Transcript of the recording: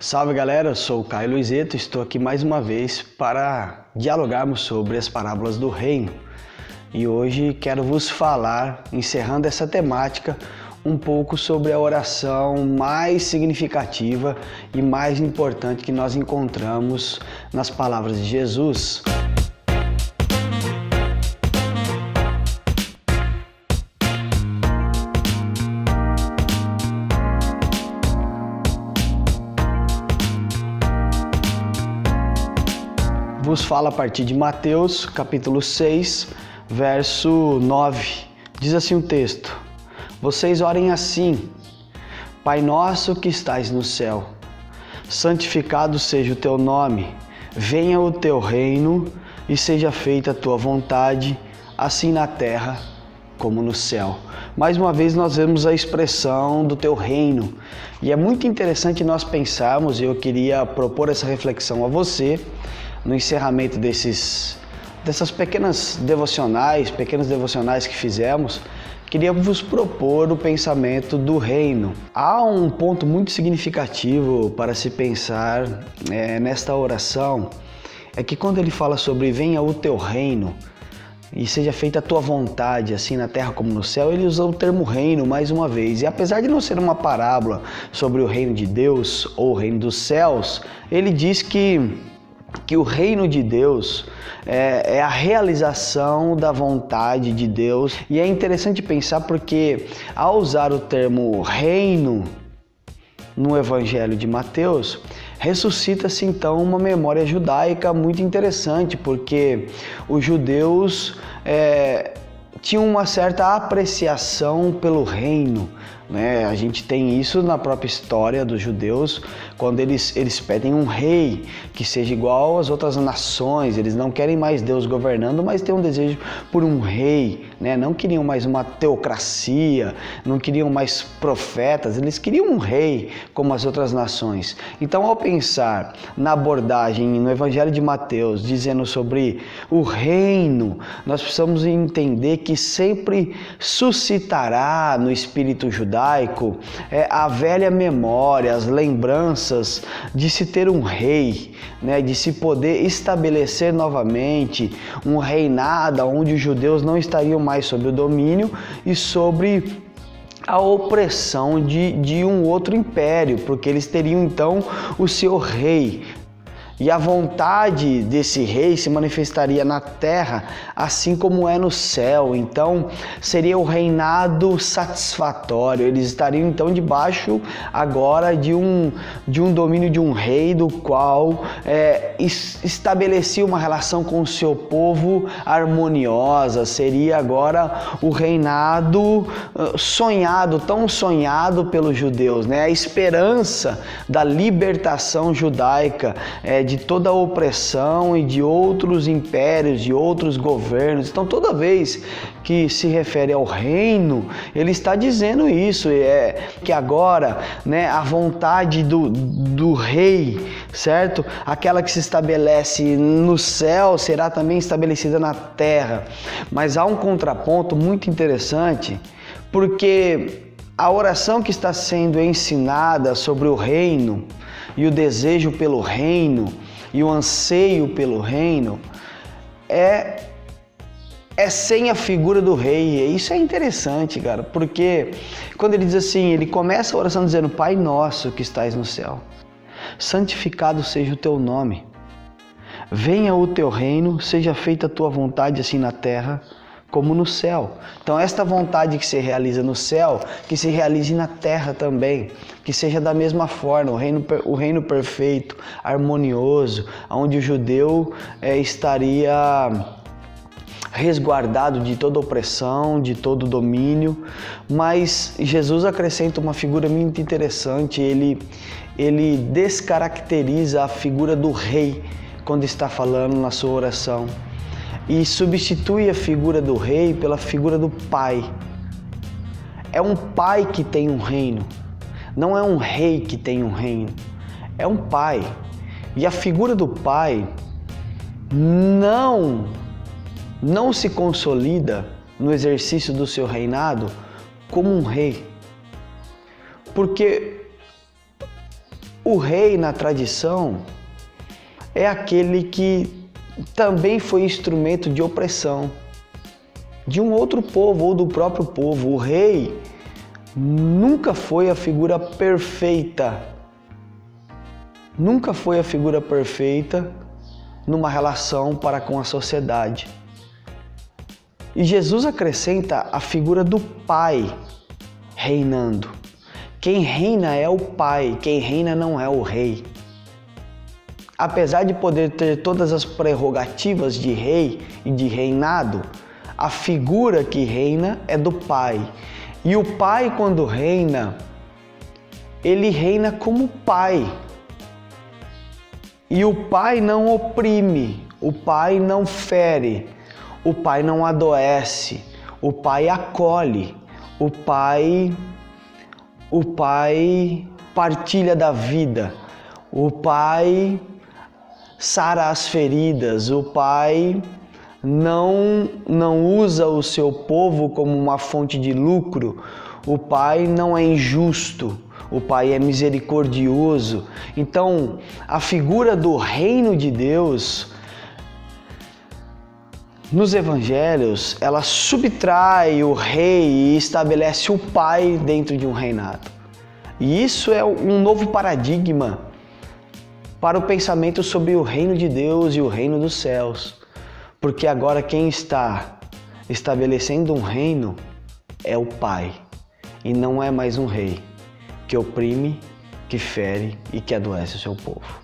Salve galera, eu sou o Caio Luizeto, estou aqui mais uma vez para dialogarmos sobre as parábolas do reino. E hoje quero vos falar, encerrando essa temática, um pouco sobre a oração mais significativa e mais importante que nós encontramos nas palavras de Jesus. Vos fala a partir de Mateus, capítulo 6, verso 9. Diz assim o texto: Vocês orem assim: Pai nosso que estais no céu, santificado seja o teu nome, venha o teu reino e seja feita a tua vontade, assim na terra como no céu. Mais uma vez nós vemos a expressão do teu reino. E é muito interessante nós pensarmos, e eu queria propor essa reflexão a você, no encerramento dessas pequenas devocionais que fizemos, queria vos propor o pensamento do reino. Há um ponto muito significativo para se pensar nesta oração, é que quando ele fala sobre venha o teu reino e seja feita a tua vontade, assim na terra como no céu, ele usa o termo reino mais uma vez. E apesar de não ser uma parábola sobre o reino de Deus ou o reino dos céus, ele diz que o reino de Deus é a realização da vontade de Deus. E é interessante pensar porque ao usar o termo reino no Evangelho de Mateus, ressuscita-se então uma memória judaica muito interessante, porque os judeus tinham uma certa apreciação pelo reino. A gente tem isso na própria história dos judeus, quando eles pedem um rei que seja igual às outras nações. Eles não querem mais Deus governando, mas têm um desejo por um rei, Não queriam mais uma teocracia, não queriam mais profetas, eles queriam um rei como as outras nações. Então, ao pensar na abordagem no Evangelho de Mateus, dizendo sobre o reino, nós precisamos entender que sempre suscitará no espírito judaico a velha memória, as lembranças de se ter um rei, de se poder estabelecer novamente um reinado onde os judeus não estariam mais sob o domínio e sobre a opressão de um outro império, porque eles teriam então o seu rei. E a vontade desse rei se manifestaria na terra, assim como é no céu. Então, seria o reinado satisfatório. Eles estariam então debaixo agora de um domínio de um rei, do qual estabelecia uma relação com o seu povo harmoniosa. Seria agora o reinado sonhado, tão sonhado pelos judeus, A esperança da libertação judaica, de toda a opressão e de outros impérios, de outros governos. Então, toda vez que se refere ao reino, ele está dizendo isso, que agora, a vontade do rei, certo? Aquela que se estabelece no céu será também estabelecida na terra. Mas há um contraponto muito interessante, porque a oração que está sendo ensinada sobre o reino e o desejo pelo reino e o anseio pelo reino é sem a figura do rei. E isso é interessante, cara, porque quando ele diz assim, ele começa a oração dizendo: Pai nosso que estais no céu, santificado seja o teu nome, venha o teu reino, seja feita a tua vontade assim na terra como no céu. Então, esta vontade que se realiza no céu, que se realize na terra também, que seja da mesma forma, o reino perfeito, harmonioso, onde o judeu estaria resguardado de toda opressão, de todo domínio. Mas Jesus acrescenta uma figura muito interessante, ele descaracteriza a figura do rei quando está falando na sua oração, e substitui a figura do rei pela figura do pai. É um pai que tem um reino, não é um rei que tem um reino, é um pai. E a figura do pai não se consolida no exercício do seu reinado como um rei, porque o rei na tradição é aquele que também foi instrumento de opressão de um outro povo ou do próprio povo. O rei nunca foi a figura perfeita. Nunca foi a figura perfeita numa relação para com a sociedade. E Jesus acrescenta a figura do Pai reinando. Quem reina é o Pai, quem reina não é o rei. Apesar de poder ter todas as prerrogativas de rei e de reinado, a figura que reina é do Pai. E o Pai, quando reina, ele reina como Pai. E o Pai não oprime, o Pai não fere, o Pai não adoece, o Pai acolhe, o Pai partilha da vida, o Pai sara as feridas, o Pai não usa o seu povo como uma fonte de lucro, o Pai não é injusto, o Pai é misericordioso. Então, a figura do reino de Deus nos evangelhos, ela subtrai o rei e estabelece o Pai dentro de um reinado. E isso é um novo paradigma para o pensamento sobre o reino de Deus e o reino dos céus. Porque agora quem está estabelecendo um reino é o Pai, e não é mais um rei que oprime, que fere e que adoece o seu povo.